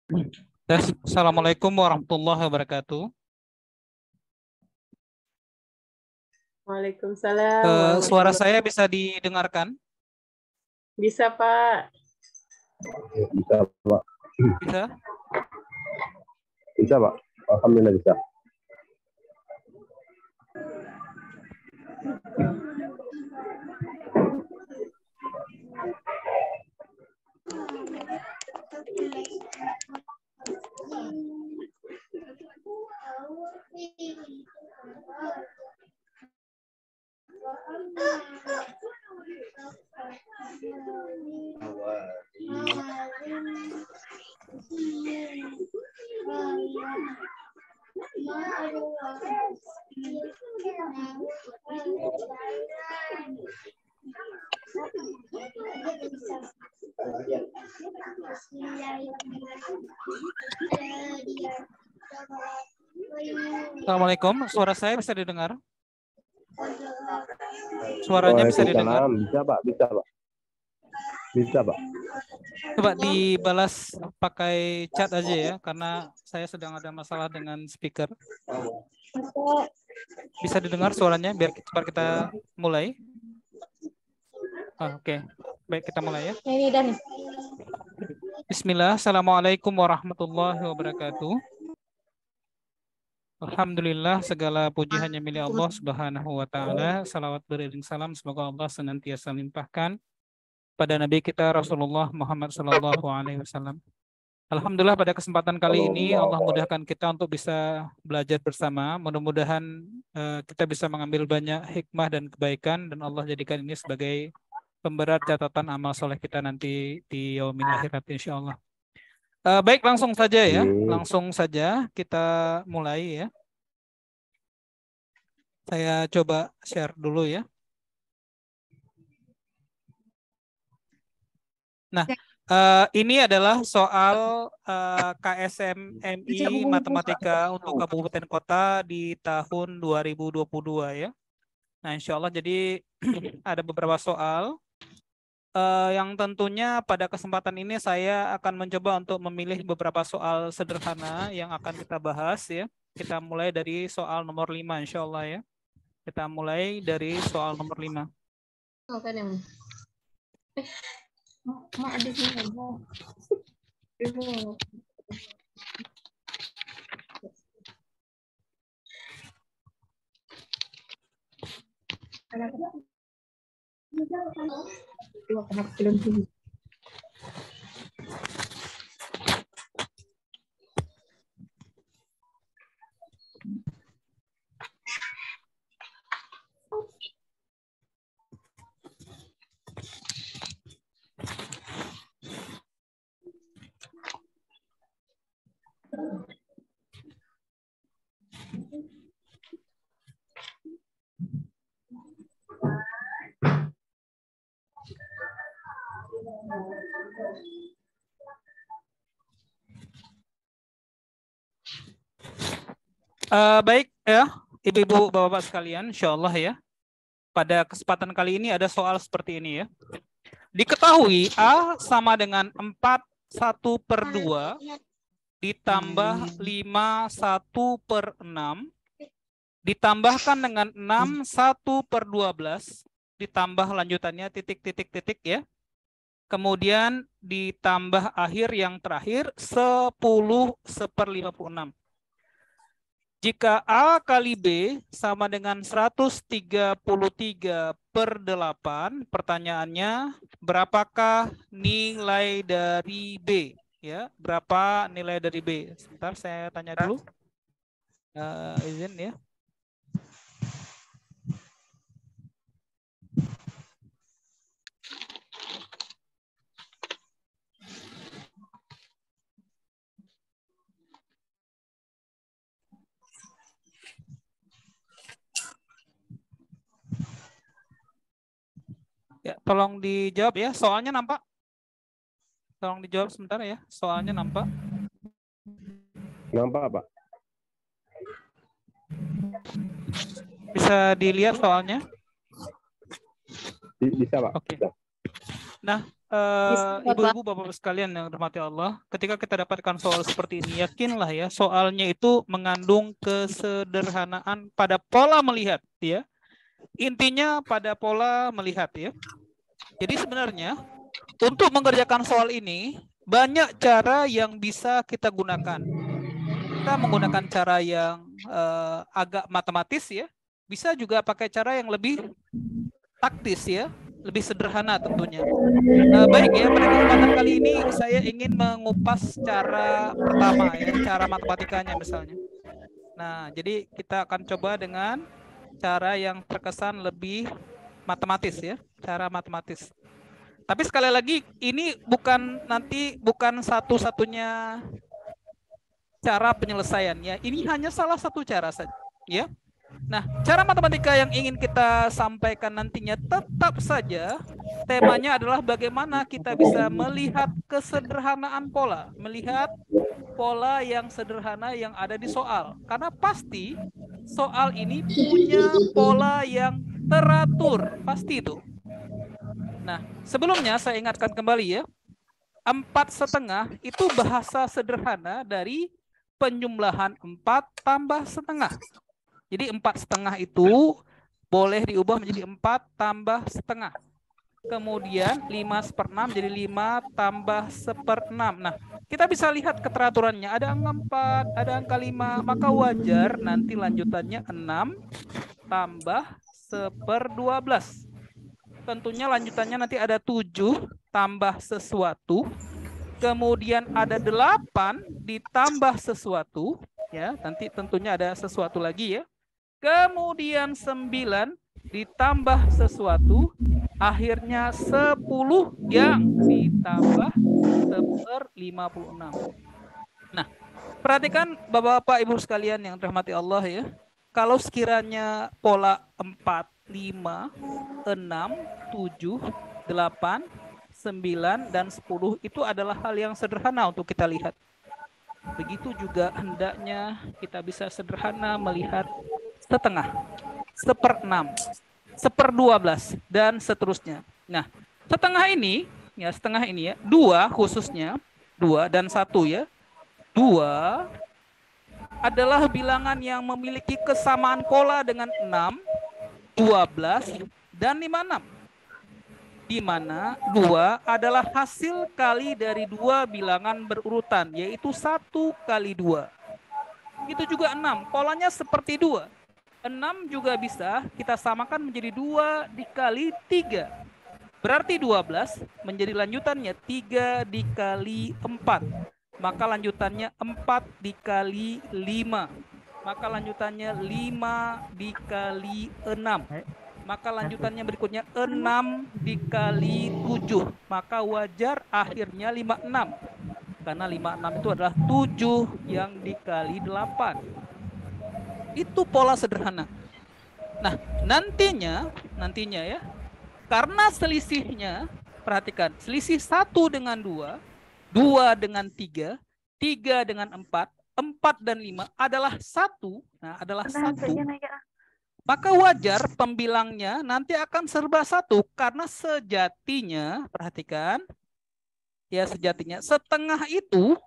Assalamualaikum warahmatullahi wabarakatuh. Waalaikumsalam. Suara saya bisa didengarkan? Bisa, Pak. Bisa, Pak. Bisa? Bisa, Pak. Alhamdulillah bisa. Assalamualaikum, suara saya bisa didengar? Suaranya bisa didengar? Bisa, Pak. Bisa, Pak. Bisa, Pak. Coba dibalas pakai chat aja ya, karena saya sedang ada masalah dengan speaker. Bisa didengar suaranya biar kita mulai? Oke. Baik, kita mulai ya. Bismillah, Assalamualaikum warahmatullahi wabarakatuh. Alhamdulillah, segala puji hanya milik Allah Subhanahu wa taala. Salawat beriring salam semoga Allah senantiasa limpahkan pada Nabi kita Rasulullah Muhammad sallallahu alaihi wasallam. Alhamdulillah, pada kesempatan kali ini Allah mudahkan kita untuk bisa belajar bersama. Mudah-mudahan kita bisa mengambil banyak hikmah dan kebaikan, dan Allah jadikan ini sebagai pemberat catatan amal soleh kita nanti di yaumil akhirat insyaallah. Baik, langsung saja ya. Langsung saja kita mulai ya. Saya coba share dulu ya. Nah, ini adalah soal KSMMI Matematika untuk Kabupaten Kota di tahun 2022 ya. Nah, insya Allah jadi ada beberapa soal yang tentunya pada kesempatan ini saya akan mencoba untuk memilih beberapa soal sederhana yang akan kita bahas ya. Kita mulai dari soal nomor 5 insya Allah ya. Kita mulai dari soal nomor 5. Baik ya, ibu-ibu, bapak-bapak sekalian, insya Allah ya. Pada kesempatan kali ini ada soal seperti ini ya. Diketahui A sama dengan 4/1/2 ditambah 5/1/6 ditambahkan dengan 6/1/12 ditambah lanjutannya titik ya. Kemudian ditambah akhir yang terakhir 10/56. Jika A kali B sama dengan 133/8, pertanyaannya berapakah nilai dari B? Ya, berapa nilai dari B? Sebentar saya tanya dulu. Izin ya. Ya, tolong dijawab ya. Soalnya nampak? Tolong dijawab sebentar ya. Soalnya nampak? Nampak, Pak? Bisa dilihat soalnya? Bisa, Pak. Oke. Bisa. Nah, ibu-ibu, bapak-bapak sekalian yang dirahmati Allah, ketika kita dapatkan soal seperti ini, yakinlah ya, soalnya itu mengandung kesederhanaan pada pola melihat, ya. Intinya pada pola melihat, ya. Jadi sebenarnya untuk mengerjakan soal ini banyak cara yang bisa kita gunakan. Kita menggunakan cara yang agak matematis, ya. Bisa juga pakai cara yang lebih taktis, ya, lebih sederhana tentunya. Baik ya, pada kesempatan kali ini saya ingin mengupas cara pertama ya, cara matematikanya misalnya. Nah, jadi kita akan coba dengan cara yang terkesan lebih matematis ya, cara matematis. Tapi sekali lagi ini bukan satu-satunya cara penyelesaiannya. Ini hanya salah satu cara saja, ya. Nah, cara matematika yang ingin kita sampaikan nantinya tetap saja temanya adalah bagaimana kita bisa melihat kesederhanaan pola, melihat pola yang sederhana yang ada di soal. Karena pasti soal ini punya pola yang teratur, pasti itu. Nah, sebelumnya saya ingatkan kembali ya, 4,5 itu bahasa sederhana dari penjumlahan 4 tambah setengah. Jadi 4,5 itu boleh diubah menjadi 4 tambah setengah. Kemudian 5/6 jadi 5 tambah 1/6. Nah, kita bisa lihat keteraturannya. Ada angka 4, ada angka 5. Maka wajar nanti lanjutannya 6 tambah 1/12. Tentunya lanjutannya nanti ada 7 tambah sesuatu. Kemudian ada 8 ditambah sesuatu. Ya, nanti tentunya ada sesuatu lagi ya. Kemudian 9 ditambah sesuatu, akhirnya 10 yang ditambah 1/56. Nah, perhatikan Bapak-bapak Ibu sekalian yang dirahmati Allah ya. Kalau sekiranya pola 4, 5, 6, 7, 8, 9, dan 10 itu adalah hal yang sederhana untuk kita lihat. Begitu juga hendaknya kita bisa sederhana melihat setengah, 1/6, 1/12, dan seterusnya. Nah, setengah ini ya, 2 khususnya, 2 dan 1 ya. 2 adalah bilangan yang memiliki kesamaan pola dengan 6, 12, dan 56. Di mana 2 adalah hasil kali dari 2 bilangan berurutan, yaitu 1 kali 2. Itu juga 6, polanya seperti 2. 6 juga bisa kita samakan menjadi 2 dikali 3. Berarti 12 menjadi lanjutannya 3 dikali 4. Maka lanjutannya 4 dikali 5. Maka lanjutannya 5 dikali 6. Maka lanjutannya berikutnya 6 dikali 7. Maka wajar akhirnya 56. Karena 56 itu adalah 7 yang dikali 8. Itu pola sederhana. Nah, nantinya ya, karena selisihnya, perhatikan, selisih 1 dengan 2, 2 dengan 3, 3 dengan 4, 4 dan 5 adalah 1. Nah, adalah 1. Maka wajar pembilangnya nanti akan serba 1 karena sejatinya, perhatikan, ya sejatinya setengah itu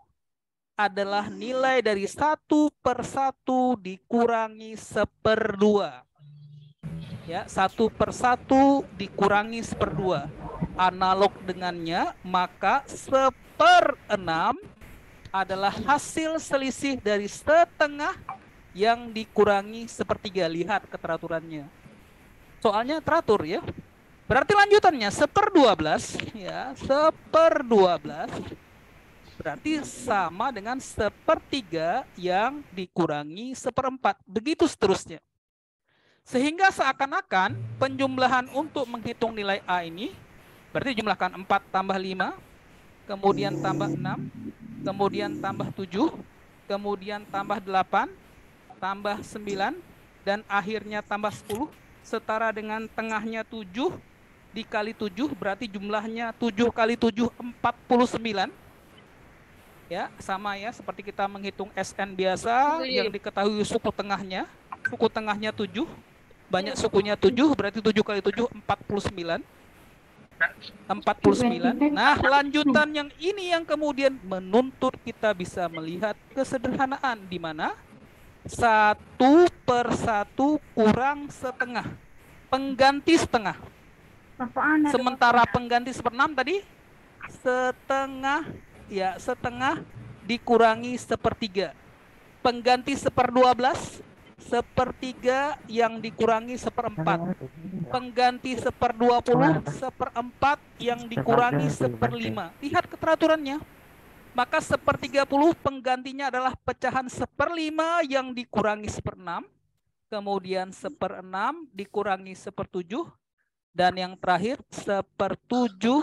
adalah nilai dari 1/1 dikurangi 1/2. Ya, 1/1 dikurangi 1/2. Analog dengannya, maka 1/6 adalah hasil selisih dari setengah yang dikurangi 1/3. Lihat keteraturannya. Soalnya teratur ya. Berarti lanjutannya 1/12 ya, 1/12 berarti sama dengan 1/3 yang dikurangi 1/4. Begitu seterusnya. Sehingga seakan-akan penjumlahan untuk menghitung nilai A ini berarti jumlahkan 4 tambah 5, kemudian tambah 6, kemudian tambah 7, kemudian tambah 8, tambah 9, dan akhirnya tambah 10, setara dengan tengahnya 7 dikali 7, berarti jumlahnya 7 kali 7, 49. Ya, sama ya seperti kita menghitung SN biasa yang diketahui suku tengahnya. Suku tengahnya 7, banyak sukunya 7, berarti 7 kali 7, 49. 49. Nah, lanjutan yang ini yang kemudian menuntut kita bisa melihat kesederhanaan di mana 1/1 kurang setengah. Pengganti setengah. Sementara pengganti 1/6 tadi setengah, ya setengah dikurangi 1/3. Pengganti 1/12, 1/3 yang dikurangi 1/4. Pengganti 1/20, 1/4 yang dikurangi 1/5. Lihat keteraturannya. Maka 1/30 penggantinya adalah pecahan 1/5 yang dikurangi 1/6. Kemudian 1/6 dikurangi 1/7. Dan yang terakhir 1/7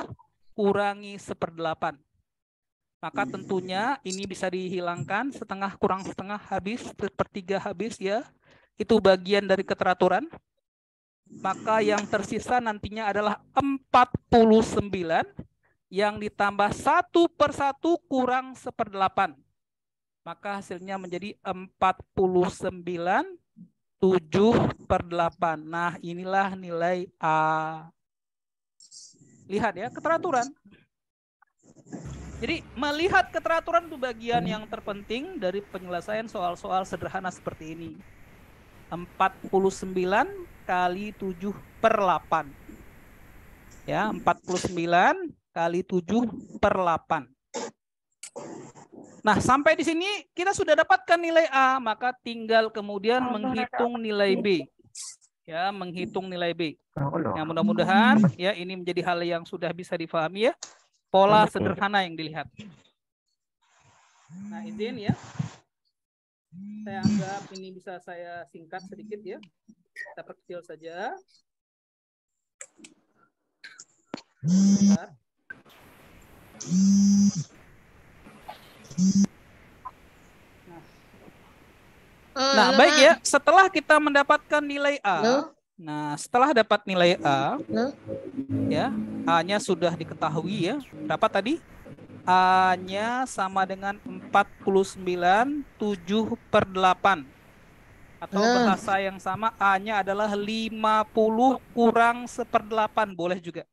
kurangi 1/8. Maka tentunya ini bisa dihilangkan, setengah kurang setengah habis, 1/3 habis ya. Itu bagian dari keteraturan. Maka yang tersisa nantinya adalah 49 yang ditambah 1/1 kurang 1/8. Maka hasilnya menjadi 49 7/8. Nah, inilah nilai A. Lihat ya, keteraturan. Jadi, melihat keteraturan itu bagian yang terpenting dari penyelesaian soal-soal sederhana seperti ini. 49 kali 7/8. Ya, 49 kali 7/8. Nah, sampai di sini kita sudah dapatkan nilai A, maka tinggal kemudian menghitung nilai B. Ya, menghitung nilai B. Nah, mudah-mudahan ya ini menjadi hal yang sudah bisa difahami ya. Pola sederhana yang dilihat. Nah, izin ya. Saya anggap ini bisa saya singkat sedikit ya. Kita perkecil saja. Bentar. Nah, baik ya. Setelah kita mendapatkan nilai A, nah setelah dapat nilai A, ya A-nya sudah diketahui ya. Berapa tadi? A-nya sama dengan 49 7/8. Atau bahasa yang sama, A-nya adalah 50 kurang 1/8. Boleh juga.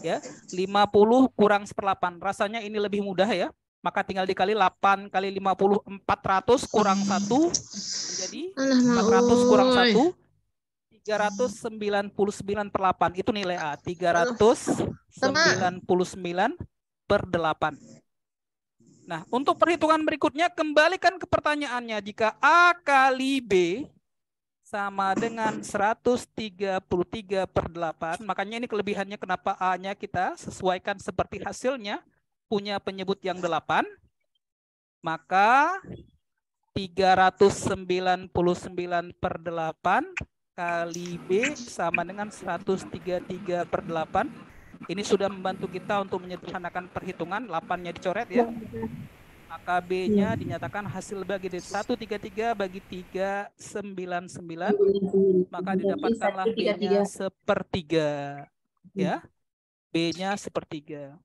Ya, 50 kurang 1/8. Rasanya ini lebih mudah ya. Maka tinggal dikali 8 kali 50, 400 kurang 1 menjadi 400 kurang 1, 399/8. Itu nilai A, 399/8. Nah, untuk perhitungan berikutnya, kembalikan ke pertanyaannya. Jika A kali B sama dengan 133/8, makanya ini kelebihannya kenapa A-nya kita sesuaikan seperti hasilnya, punya penyebut yang 8, maka 399/8 kali B sama dengan 133/8. Ini sudah membantu kita untuk menyederhanakan perhitungan. 8-nya dicoret ya. Maka B-nya dinyatakan hasil bagi dari 133 bagi 399. Maka didapatkanlah B-nya 1/3. Ya. B-nya 1/3.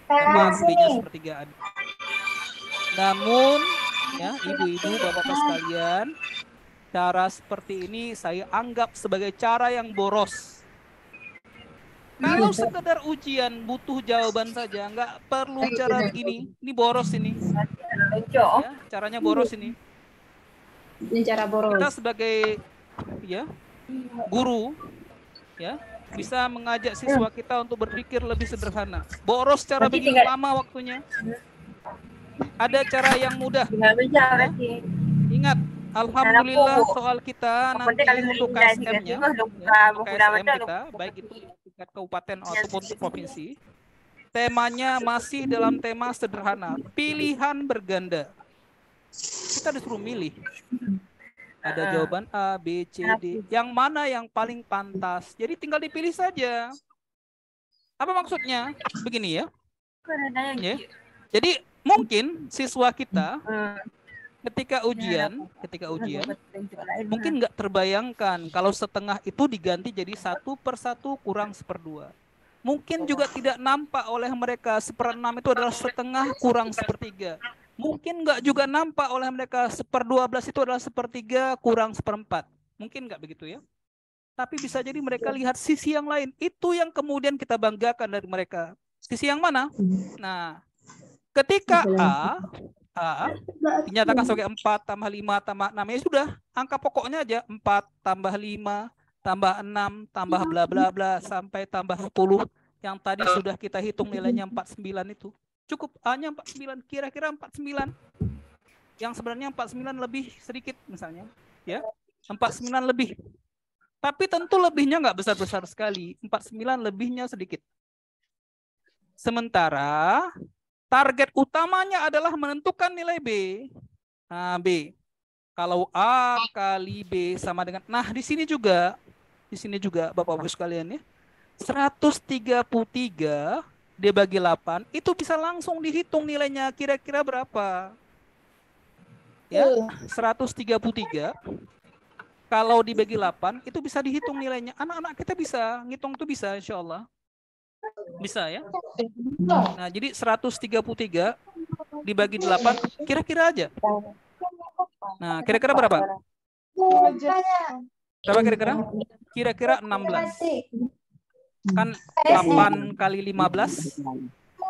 Memang B-nya 1/3. Namun, ya ibu-ibu, bapak-bapak sekalian, cara seperti ini saya anggap sebagai cara yang boros. Kalau sekedar ujian butuh jawaban saja, nggak perlu cara begini. Ini boros ini. Ya, caranya boros ini. Ini cara boros. Kita sebagai ya guru, ya bisa mengajak siswa kita untuk berpikir lebih sederhana. Boros cara begini lama waktunya. Ada cara yang mudah. Ya. Ingat, alhamdulillah soal kita nanti untuk KSM-nya, KSM kita, baik itu tingkat kabupaten ataupun provinsi, temanya masih dalam tema sederhana, pilihan berganda. Kita disuruh milih. Ada jawaban A, B, C, D. Yang mana yang paling pantas? Jadi tinggal dipilih saja. Apa maksudnya? Begini ya. Ya. Jadi mungkin siswa kita ketika ujian mungkin nggak terbayangkan kalau setengah itu diganti jadi 1/1 kurang 1/2. Mungkin juga tidak nampak oleh mereka 1/6 itu adalah setengah kurang 1/3. Mungkin nggak juga nampak oleh mereka 1/12 itu adalah 1/3 kurang 1/4. Mungkin nggak begitu ya. tapi bisa jadi mereka lihat sisi yang lain. Itu yang kemudian kita banggakan dari mereka. Sisi yang mana? Nah, ketika A dinyatakan sebagai 4 tambah 5 tambah 6, ya sudah, angka pokoknya aja 4 tambah 5 tambah 6 tambah bla bla bla sampai tambah 10 yang tadi sudah kita hitung nilainya 49 itu. Cukup A-nya 49, kira-kira 49. Yang sebenarnya 49 lebih sedikit misalnya, ya. 49 lebih. Tapi tentu lebihnya nggak besar-besar sekali, 49 lebihnya sedikit. Sementara target utamanya adalah menentukan nilai B. Nah, B. Kalau A kali B sama dengan, nah di sini juga Bapak-Ibu sekalian ya, 133 dibagi 8 itu bisa langsung dihitung nilainya kira-kira berapa. Ya, 133 kalau dibagi 8 itu bisa dihitung nilainya. Anak-anak kita bisa ngitung, itu bisa insya Allah. Bisa ya. Nah, jadi 133 dibagi 8 kira-kira aja. Nah, kira-kira berapa? Berapa kira-kira? Kira-kira 16. Kan 8 kali 15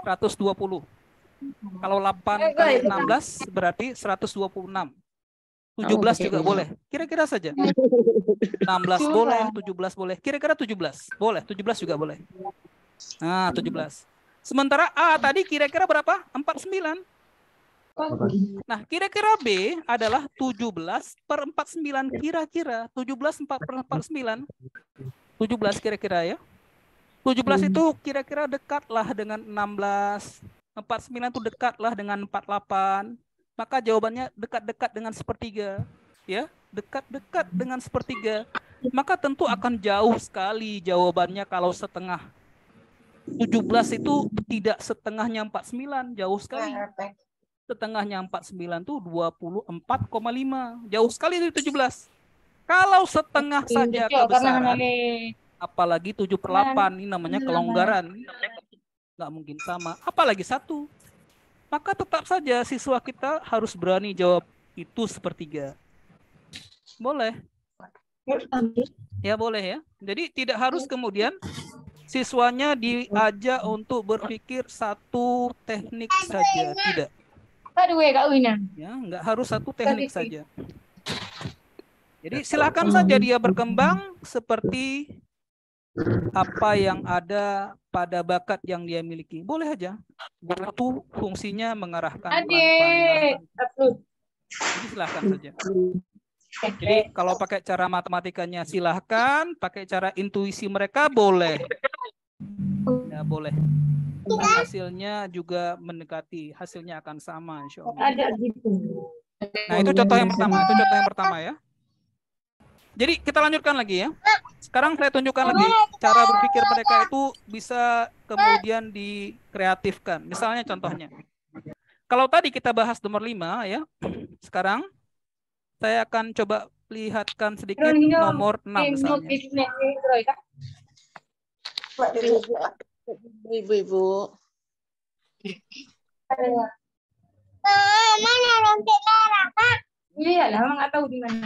120. Kalau 8 kali 16 berarti 126. 17 juga boleh. Kira-kira saja. 16 boleh, 17 boleh. Kira-kira 17. Boleh, 17 juga boleh. Nah, 17. Sementara A tadi kira-kira berapa? 49. Nah, kira-kira B adalah 17 per 49. Kira-kira 17 per 49. 17 kira-kira ya. 17 itu kira-kira dekatlah dengan 16. 49 itu dekatlah dengan 48. Maka jawabannya dekat-dekat dengan sepertiga. Ya, dekat-dekat dengan sepertiga. Maka tentu akan jauh sekali jawabannya kalau setengah. 17 itu tidak setengahnya 49, jauh sekali. Setengahnya 49 itu 24,5. Jauh sekali dari 17. Kalau setengah saja kebesaran, apalagi 7/8, ini namanya kelonggaran. Nggak mungkin sama. Apalagi 1. Maka tetap saja siswa kita harus berani jawab itu sepertiga. Boleh. Ya boleh ya. Jadi tidak harus kemudian siswanya diajak untuk berpikir satu teknik saja. Tidak. Ya, nggak harus satu teknik saja. Jadi silakan saja dia berkembang seperti apa yang ada pada bakat yang dia miliki. Boleh aja. Guru itu fungsinya mengarahkan. Jadi silakan saja. Jadi kalau pakai cara matematikanya silahkan, pakai cara intuisi mereka boleh. Ya boleh. Dan hasilnya juga mendekati, hasilnya akan sama insya Allah. Nah itu contoh yang pertama, ya. Jadi kita lanjutkan lagi ya. Sekarang saya tunjukkan lagi cara berpikir mereka itu bisa kemudian dikreatifkan. Misalnya contohnya. Kalau tadi kita bahas nomor 5 ya. Sekarang saya akan coba lihatkan sedikit nomor 6 misalnya. Ibu-ibu. Mana rompet merah, Kak? Iya lah, nggak tahu di mana.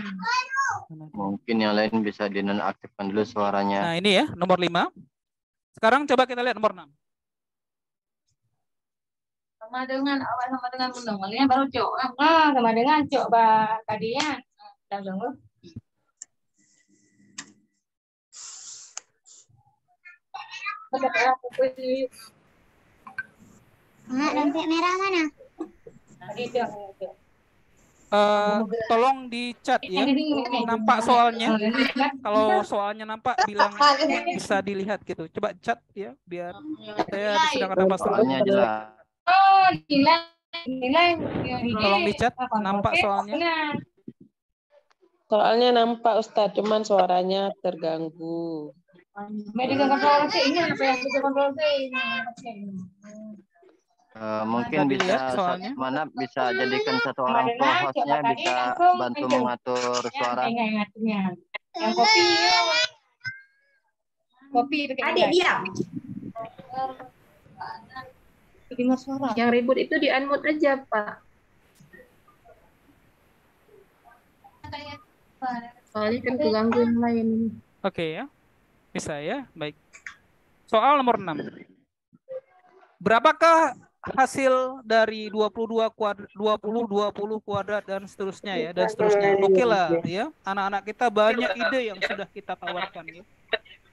Mungkin yang lain bisa dinonaktifkan dulu suaranya. Nah ini ya nomor 5. Sekarang coba kita lihat nomor 6. Sama dengan undang-undangnya baru cok. Sama dengan cok tadi ya. Langsung. Rompet merah mana? Tolong di chat ya. Nampak soalnya. Kalau soalnya nampak bilang bisa dilihat gitu. Coba chat ya biar saya sedang ada masalah. Soalnya jelas. Oh, nilai. Tolong di chat nampak soalnya. Soalnya nampak Ustadz, cuman suaranya terganggu. Mungkin bisa mana bisa jadikan satu orang co-hostnya bisa bantu mengatur suara. Yang kopi adik diam. Yang ribut itu di unmute aja Pak. Soalnya kan keganggu yang lain. Oke ya. Bisa ya. Baik. Soal nomor 6. Berapakah hasil dari 22 kuadrat, 20 kuadrat dan seterusnya ya, dan seterusnya. Oke lah ya. Anak-anak kita banyak ide yang sudah kita tawarkan ya.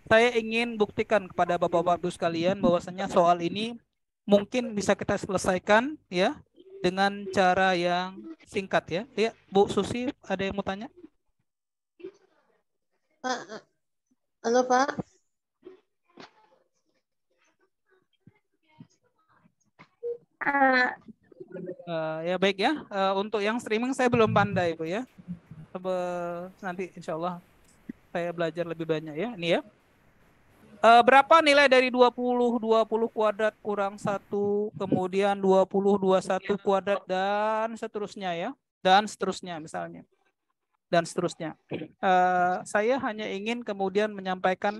Saya ingin buktikan kepada Bapak-Bapak Ibu sekalian bahwasanya soal ini mungkin bisa kita selesaikan ya dengan cara yang singkat ya. Ya, Bu Susi, ada yang mau tanya? Pak, halo Pak. Ya baik ya. Untuk yang streaming saya belum pandai Bu ya. Nanti insya Allah saya belajar lebih banyak ya. Ini ya. Berapa nilai dari 20 kuadrat kurang 1, kemudian 20 21 kuadrat dan seterusnya ya. Dan seterusnya misalnya. Dan seterusnya. Saya hanya ingin kemudian menyampaikan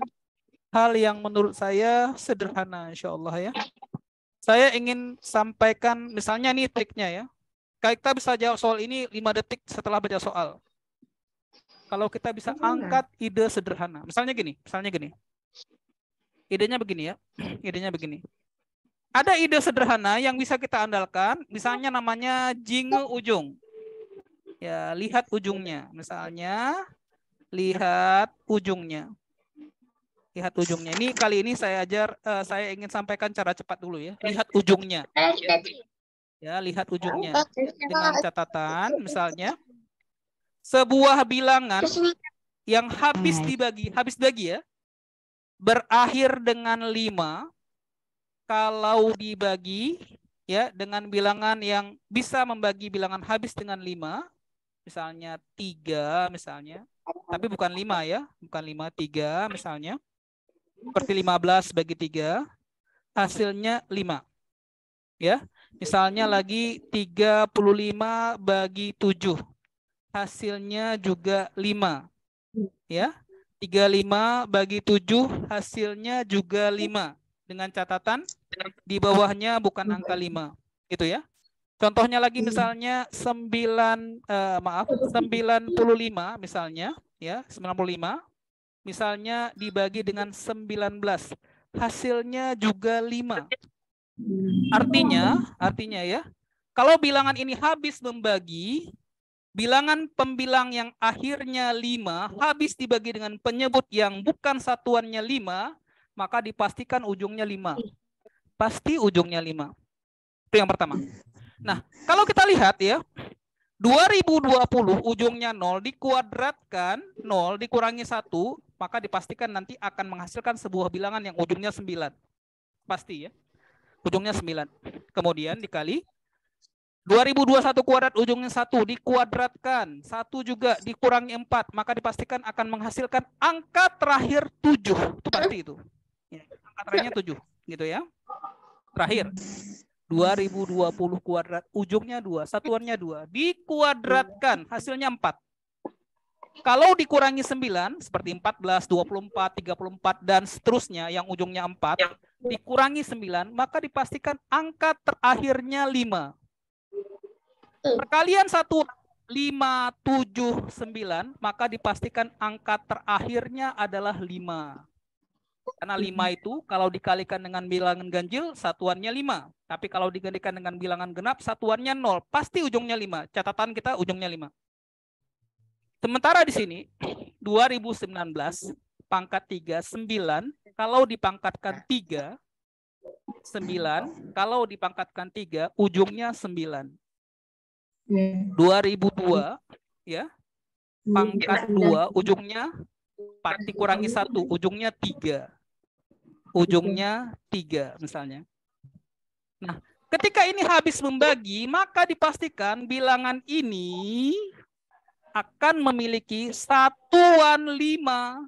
hal yang menurut saya sederhana insya Allah ya. Saya ingin sampaikan misalnya nih triknya ya. Kita bisa jawab soal ini 5 detik setelah baca soal. Kalau kita bisa angkat ide sederhana. Misalnya gini. Idenya begini ya. Idenya begini. Ada ide sederhana yang bisa kita andalkan. Misalnya namanya jinge ujung. Ya, lihat ujungnya. Misalnya, lihat ujungnya. Lihat ujungnya. Ini kali ini saya ingin sampaikan cara cepat dulu ya. Lihat ujungnya. Ya, lihat ujungnya. Dengan catatan, misalnya, sebuah bilangan yang habis dibagi ya, berakhir dengan 5, kalau dibagi ya dengan bilangan yang bisa membagi bilangan habis dengan 5, misalnya 3 misalnya, tapi bukan 5 ya, bukan 5, 3 misalnya, seperti 15 bagi 3, hasilnya 5. Ya, misalnya lagi 35 bagi 7, hasilnya juga 5. Ya, 35 bagi 7 hasilnya juga 5. Dengan catatan di bawahnya bukan angka 5. Gitu ya. Contohnya lagi misalnya 95 misalnya ya, 95 misalnya dibagi dengan 19, hasilnya juga 5. Artinya ya, kalau bilangan ini habis membagi, bilangan pembilang yang akhirnya 5 habis dibagi dengan penyebut yang bukan satuannya 5, maka dipastikan ujungnya 5. Pasti ujungnya 5. Itu yang pertama. Nah, kalau kita lihat ya, 2020 ujungnya 0 dikuadratkan, 0 dikurangi 1, maka dipastikan nanti akan menghasilkan sebuah bilangan yang ujungnya 9. Pasti ya. Ujungnya 9. Kemudian dikali 2021 kuadrat ujungnya 1 dikuadratkan, 1 juga dikurangi 4, maka dipastikan akan menghasilkan angka terakhir 7. Itu pasti itu. Ya, angka terakhirnya 7, gitu ya. Terakhir. 2020 kuadrat ujungnya 2, satuannya 2, dikuadratkan, hasilnya 4. Kalau dikurangi 9 seperti 14, 24, 34 dan seterusnya yang ujungnya 4, dikurangi 9, maka dipastikan angka terakhirnya 5. Perkalian 1, 5, 7, 9, maka dipastikan angka terakhirnya adalah 5. Karena 5 itu kalau dikalikan dengan bilangan ganjil, satuannya 5. Tapi kalau digantikan dengan bilangan genap, satuannya 0. Pasti ujungnya 5. Catatan kita ujungnya 5. Sementara di sini, 2019, pangkat 3, 9. Kalau dipangkatkan 3, 9. Kalau dipangkatkan 3, ujungnya 9. 2002, ya, pangkat 2, ujungnya 4 dikurangi 1, ujungnya 3. Ujungnya 3 misalnya. Nah, ketika ini habis membagi, maka dipastikan bilangan ini akan memiliki satuan 5.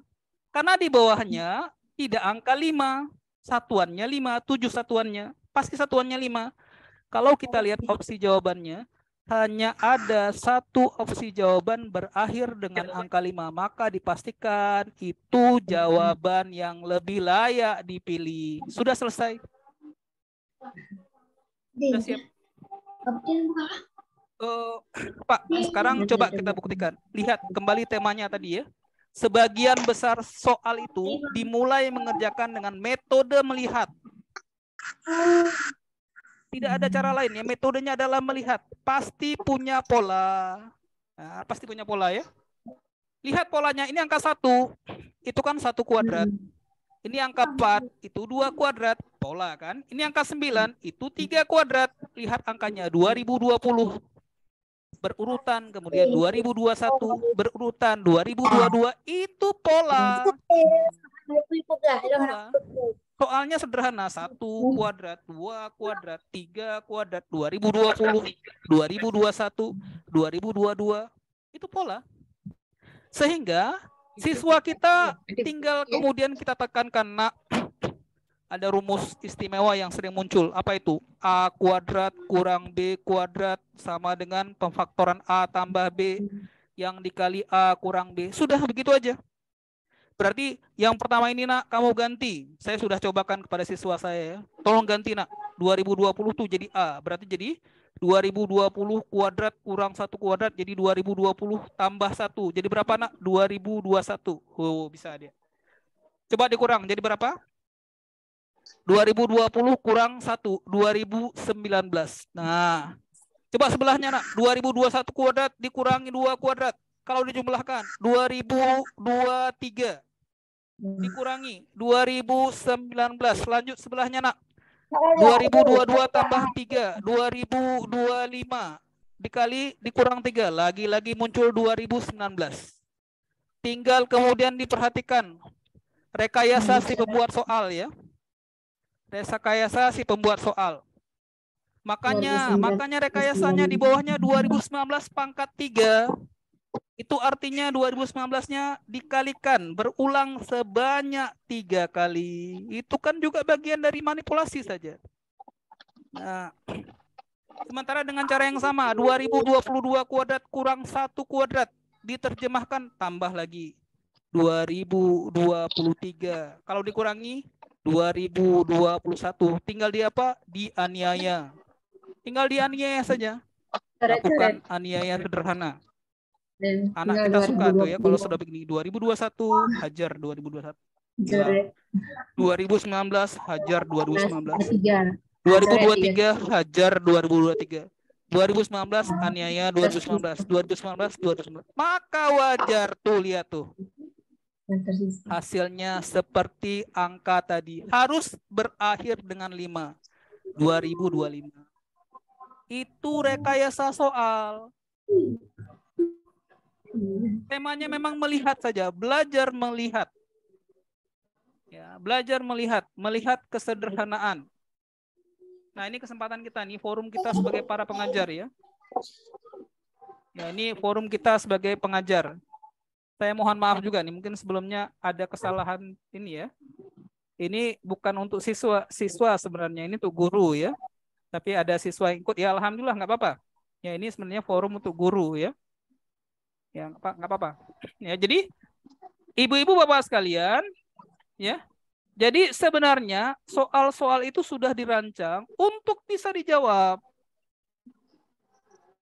Karena di bawahnya tidak angka 5. Satuannya 5, 7 satuannya. Pasti satuannya 5. Kalau kita lihat opsi jawabannya, hanya ada satu opsi jawaban berakhir dengan angka 5. Maka dipastikan itu jawaban yang lebih layak dipilih. Sudah selesai? Sudah siap? Pak, sekarang coba kita buktikan. Lihat kembali temanya tadi ya. sebagian besar soal itu dimulai mengerjakan dengan metode melihat. Tidak ada cara lain ya, metodenya adalah melihat. Pasti punya pola. Nah, pasti punya pola ya. Lihat polanya, ini angka 1, itu kan 1 kuadrat. Ini angka 4, itu 2 kuadrat, pola kan. Ini angka 9, itu 3 kuadrat. Lihat angkanya 2020 berurutan, kemudian 2021 berurutan, 2022 itu pola. Pola. Soalnya sederhana, 1 kuadrat, 2 kuadrat, 3 kuadrat, 2020, 2021, 2022 itu pola. Sehingga siswa kita tinggal kemudian kita tekankan, nak, ada rumus istimewa yang sering muncul. Apa itu? A kuadrat kurang B kuadrat sama dengan pemfaktoran A tambah B yang dikali A kurang B. Sudah begitu aja. Berarti yang pertama ini, nak, kamu ganti. Saya sudah cobakan kepada siswa saya ya. Tolong ganti, nak. 2020 tuh jadi A. Berarti jadi 2020 kuadrat kurang 1 kuadrat jadi 2020 tambah 1. Jadi berapa, nak? 2021. Oh, bisa dia. Coba dikurang jadi berapa? 2020 kurang 1, 2019. Nah, coba sebelahnya, nak. 2021 kuadrat dikurangi 2 kuadrat. Kalau dijumlahkan 2023 dikurangi 2019. Lanjut sebelahnya, nak. 2022 tambah 3, 2025 dikali dikurang 3, lagi-lagi muncul 2019. Tinggal kemudian diperhatikan rekayasa si pembuat soal ya. Rekayasa si pembuat soal. Makanya rekayasanya di bawahnya 2019 pangkat 3. Itu artinya 2019-nya dikalikan, berulang sebanyak 3 kali. Itu kan juga bagian dari manipulasi saja. Nah, sementara dengan cara yang sama, 2022 kuadrat kurang 1 kuadrat, diterjemahkan tambah lagi 2023. Kalau dikurangi 2021, tinggal di apa? Dianiaya. Tinggal dianiaya saja. Lakukan aniaya sederhana. Anak kita suka tuh ya kalau sudah begini. 2021 hajar 2021. 2019 hajar 2019. 2023 hajar 2023. 2019 aniaya 2019. 2019. Maka wajar tuh, lihat tuh. Hasilnya seperti angka tadi. Harus berakhir dengan 5. 2025. Itu rekayasa soal. Temanya memang melihat saja, belajar melihat. Ya, belajar melihat kesederhanaan. Nah, ini kesempatan kita nih, forum kita sebagai para pengajar ya. Ya, ini forum kita sebagai pengajar. Saya mohon maaf juga nih, mungkin sebelumnya ada kesalahan ini ya. Ini bukan untuk siswa sebenarnya, ini untuk guru ya. Tapi ada siswa yang ikut, ya alhamdulillah nggak apa-apa. Ya, ini sebenarnya forum untuk guru ya. Ya, nggak apa-apa. Ya, jadi ibu-ibu bapak sekalian, ya. Jadi sebenarnya soal-soal itu sudah dirancang untuk bisa dijawab.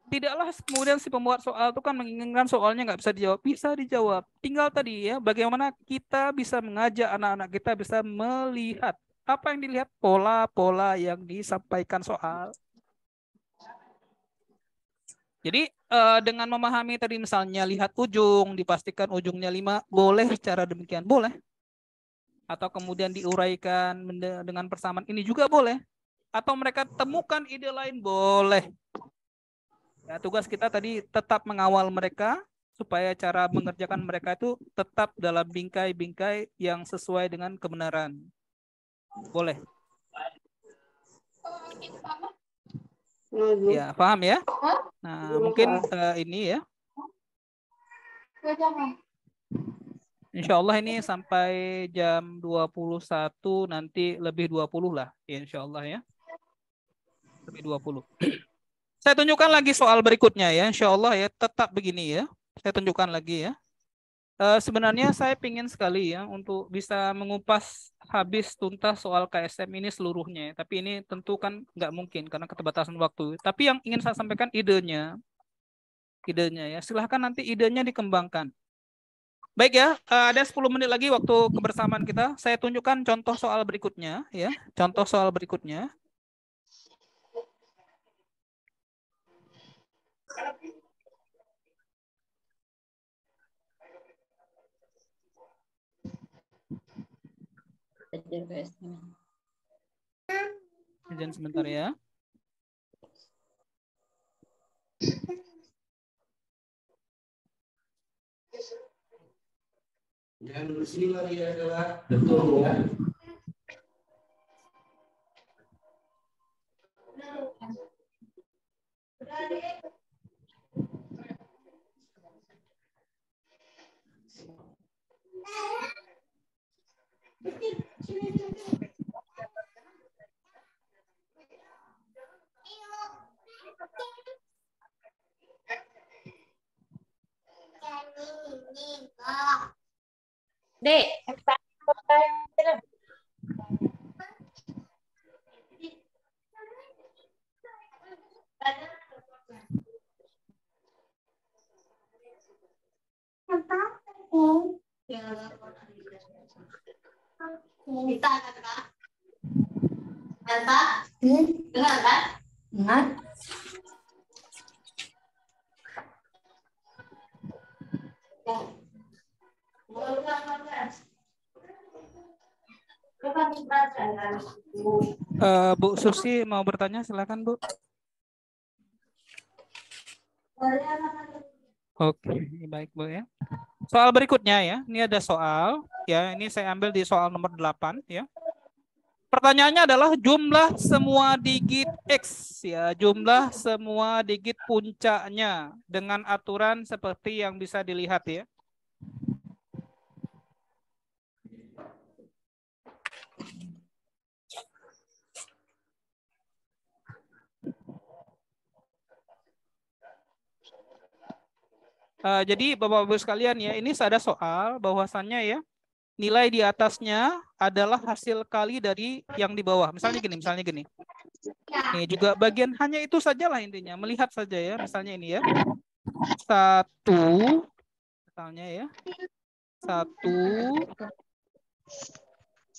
Tidaklah kemudian si pembuat soal itu kan menginginkan soalnya nggak bisa dijawab. Bisa dijawab. Tinggal tadi ya, bagaimana kita bisa mengajak anak-anak kita bisa melihat apa yang dilihat, pola-pola yang disampaikan soal. Jadi dengan memahami tadi misalnya lihat ujung, dipastikan ujungnya 5, boleh cara demikian, boleh. Atau kemudian diuraikan dengan persamaan ini juga boleh. Atau mereka temukan ide lain, boleh. Ya, tugas kita tadi tetap mengawal mereka supaya cara mengerjakan mereka itu tetap dalam bingkai-bingkai yang sesuai dengan kebenaran. Boleh. Ya, paham ya? Nah, mungkin ini ya. Insya Allah ini sampai jam 21, nanti lebih 20 lah. Ya, insya Allah ya. Lebih 20. Saya tunjukkan lagi soal berikutnya ya. Insya Allah ya, tetap begini ya. Saya tunjukkan lagi ya. Sebenarnya saya ingin sekali ya untuk bisa mengupas habis tuntas soal KSM ini seluruhnya. Tapi ini tentu kan nggak mungkin karena keterbatasan waktu. Tapi yang ingin saya sampaikan idenya ya. Silahkan nanti idenya dikembangkan. Baik ya, ada 10 menit lagi waktu kebersamaan kita. Saya tunjukkan contoh soal berikutnya ya. Contoh soal berikutnya. Izin sebentar ya. Yang di sini lagi adalah betul ya. Dek, kita kata dengar kan? Dengar. Bu Susi mau bertanya, silakan Bu. Oke, baik Bu ya. Soal berikutnya ya, ini ada soal ya, ini saya ambil di soal nomor 8 ya. Pertanyaannya adalah jumlah semua digit X ya, jumlah semua digit puncaknya dengan aturan seperti yang bisa dilihat ya. Jadi Bapak-Ibu sekalian ya, ini ada soal bahwasannya ya, nilai di atasnya adalah hasil kali dari yang di bawah. Misalnya gini. Ini juga bagian hanya itu sajalah intinya, melihat saja ya. Misalnya ini ya. 1 misalnya ya. 1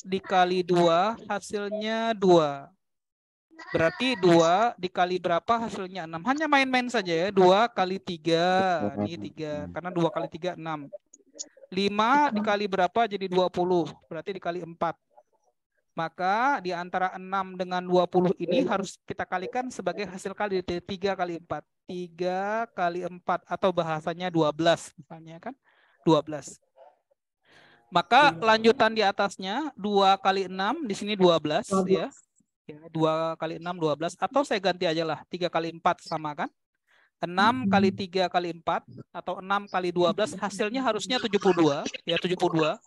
dikali 2 hasilnya 2. Berarti 2 dikali berapa hasilnya 6. Hanya main-main saja ya. 2 kali 3. Ini 3. Karena 2 kali 3, 6. 5 dikali berapa jadi 20. Berarti dikali 4. Maka di antara 6 dengan 20 ini harus kita kalikan sebagai hasil kali 3 kali 4. 3 kali 4 atau bahasanya 12. Misalnya kan 12. Maka lanjutan di atasnya 2 kali 6. Di sini 12 ya. 2 kali 6, 12. Atau saya ganti aja lah. 3 kali 4 sama kan. 6 kali 3 kali 4. Atau 6 kali 12. Hasilnya harusnya 72. Ya 72.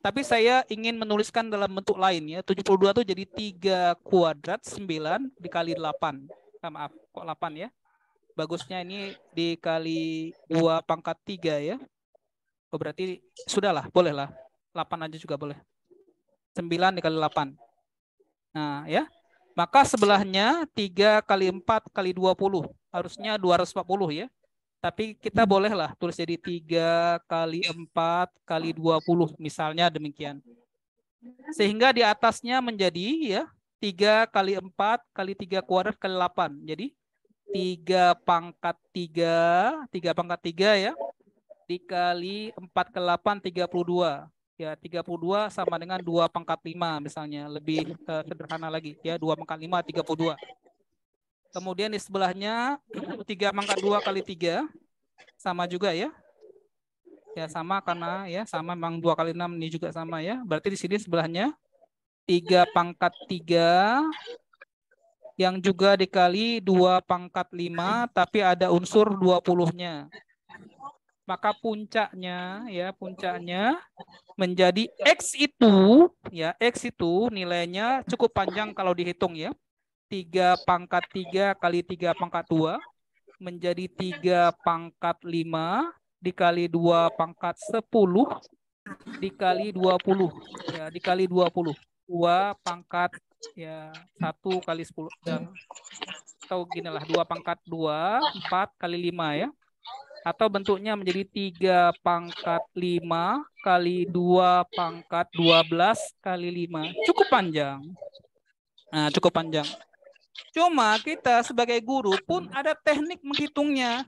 Tapi saya ingin menuliskan dalam bentuk lain ya. 72 itu jadi 3 kuadrat 9 dikali 8. Maaf, kok 8 ya. Bagusnya ini dikali 2 pangkat 3 ya. Oh, berarti sudahlah, bolehlah. 8 aja juga boleh. 9 dikali 8. Nah ya. Maka sebelahnya 3 kali 4 kali 20. Harusnya 240 ya. Tapi kita bolehlah tulis jadi 3 kali 4 kali 20. Misalnya demikian. Sehingga di atasnya menjadi ya 3 kali 4 kali 3 kuadrat kali 8. Jadi 3 pangkat 3. 3 pangkat 3 ya. Dikali 4 kali 8, 32. Ya, 32 sama dengan 2 pangkat 5 misalnya. Lebih sederhana lagi. Ya, 2 pangkat 5, 32. Kemudian di sebelahnya 3 pangkat 2 kali 3. Sama juga ya. Ya, sama karena ya sama memang 2 kali 6 ini juga sama ya. Berarti di sini sebelahnya 3 pangkat 3 yang juga dikali 2 pangkat 5 tapi ada unsur 20-nya. Maka puncaknya ya, puncaknya menjadi X itu ya, X itu nilainya cukup panjang kalau dihitung ya. 3 pangkat 3 kali 3 pangkat 2 menjadi 3 pangkat 5 dikali 2 pangkat 10 dikali 20 ya, dikali 20. 2 pangkat ya 1 kali 10 dan atau gini lah, 2 pangkat 2 4 kali 5 ya. atau bentuknya menjadi 3 pangkat 5 kali 2 pangkat 12 kali 5. Cukup panjang. Nah, cukup panjang. Cuma kita sebagai guru pun ada teknik menghitungnya.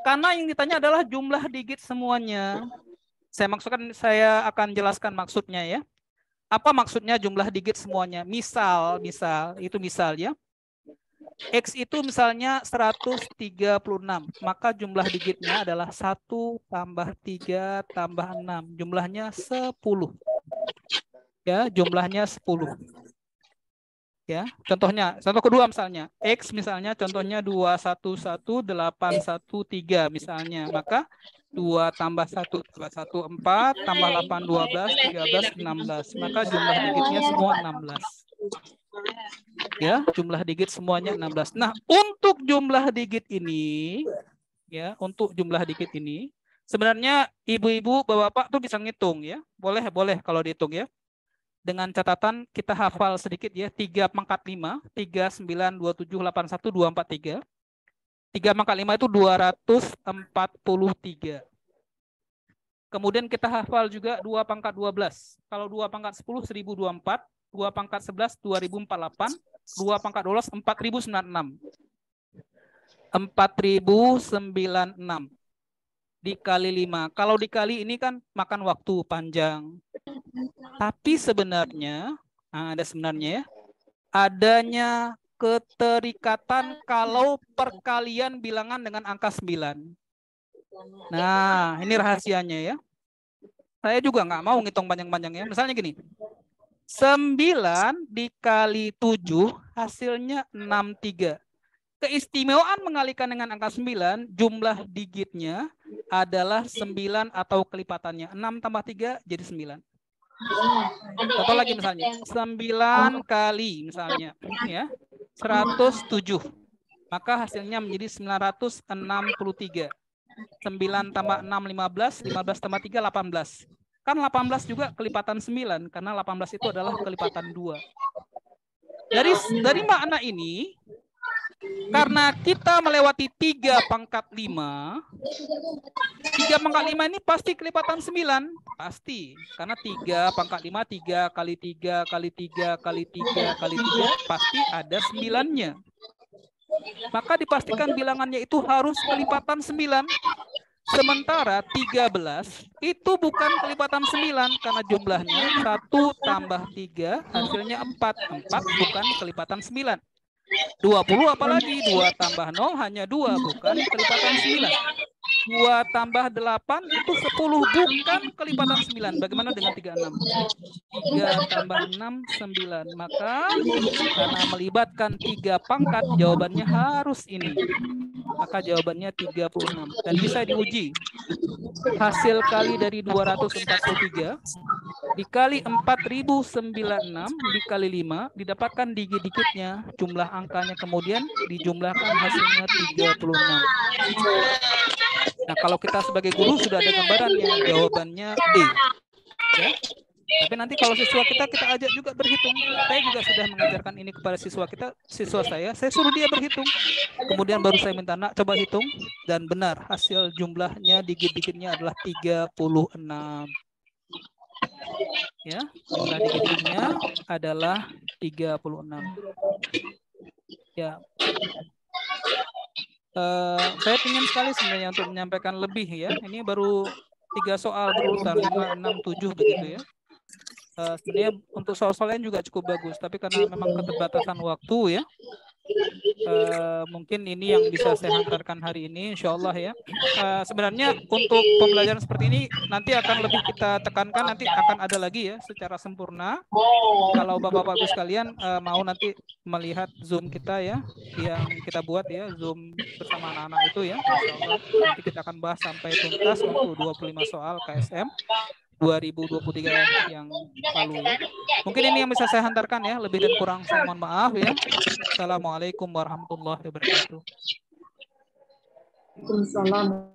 Karena yang ditanya adalah jumlah digit semuanya. Saya akan jelaskan maksudnya ya. Apa maksudnya jumlah digit semuanya? Misal ya. X itu misalnya 136, maka jumlah digitnya adalah 1 tambah 3 tambah 6. Jumlahnya 10. Ya, jumlahnya 10. Ya, contoh kedua misalnya, X misalnya contohnya 211,813 misalnya, maka 2 tambah 1 tambah 1, 4, tambah 8, 12, 13, 16. Maka jumlah digitnya semua 16. Ya, jumlah digit semuanya 16. Nah, untuk jumlah digit ini, sebenarnya ibu-ibu, bapak-bapak tuh bisa ngitung ya. Boleh kalau dihitung ya. Dengan catatan kita hafal sedikit ya, 3 pangkat 5, 3, 9, 27, 81, 243. 3 pangkat 5 itu 243. Kemudian kita hafal juga 2 pangkat 12. Kalau 2 pangkat 10, 1024. 2 pangkat 11, 2048. 2 pangkat 12, 4096. 4096 dikali 5. Kalau dikali ini kan makan waktu panjang. Tapi sebenarnya, ada sebenarnya ya, adanya keterikatan kalau perkalian bilangan dengan angka 9. Nah, ini rahasianya ya. Saya juga nggak mau ngitung panjang-panjang ya. Misalnya gini. 9 dikali 7 hasilnya 63. Keistimewaan mengalikan dengan angka 9, jumlah digitnya adalah 9 atau kelipatannya. 6 tambah 3 jadi 9. Contoh lagi misalnya, 9 kali misalnya ya 107. Maka hasilnya menjadi 963. 9 tambah 6, 15. 15 tambah 3, 18. Kan 18 juga kelipatan 9, karena 18 itu adalah kelipatan 2. Dari makna ini, karena kita melewati 3 pangkat 5, 3 pangkat 5 ini pasti kelipatan 9. Pasti, karena 3 pangkat 5, 3 kali 3 kali 3 kali 3 kali 3, pasti ada 9-nya. Maka dipastikan bilangannya itu harus kelipatan 9. Sementara 13 itu bukan kelipatan 9 karena jumlahnya 1 tambah 3 hasilnya 4. 4 bukan kelipatan 9. 20 apalagi 2 tambah 0 hanya 2 bukan kelipatan 9. 2 tambah 8 itu 10 bukan kelipatan 9. Bagaimana dengan 36? 3 tambah 6 9. Maka karena melibatkan 3 pangkat jawabannya harus ini. Maka jawabannya 36 dan bisa diuji. Hasil kali dari 243 dikali 4096 dikali 5 didapatkan digit-digitnya, jumlah angkanya kemudian dijumlahkan hasilnya 36. Nah, kalau kita sebagai guru sudah ada gambarannya, jawabannya D. Ya. Tapi nanti kalau siswa kita ajak juga berhitung. Saya juga sudah mengajarkan ini kepada siswa saya suruh dia berhitung. Kemudian baru saya minta, nak coba hitung, dan benar hasil jumlahnya digit-digitnya adalah 36. Ya, jumlah digit-digitnya adalah 36. Ya. Saya ingin sekali sebenarnya untuk menyampaikan lebih ya. Ini baru 3 soal berurutan 5, 6, 7 begitu ya. Sebenarnya untuk soal-soal lain juga cukup bagus, tapi karena memang keterbatasan waktu ya, mungkin ini yang bisa saya hantarkan hari ini, insya Allah ya. Sebenarnya untuk pembelajaran seperti ini nanti akan lebih kita tekankan, nanti akan ada lagi ya secara sempurna. Kalau bapak-bapak sekalian mau nanti melihat Zoom kita ya, yang kita buat ya, Zoom bersama anak-anak itu ya, insya Allah nanti kita akan bahas sampai tuntas untuk 25 soal KSM 2023 yang lalu ya. Mungkin ini yang bisa saya hantarkan ya, lebih dan kurang saya mohon maaf ya. Assalamualaikum warahmatullahi wabarakatuh. Waalaikumsalam.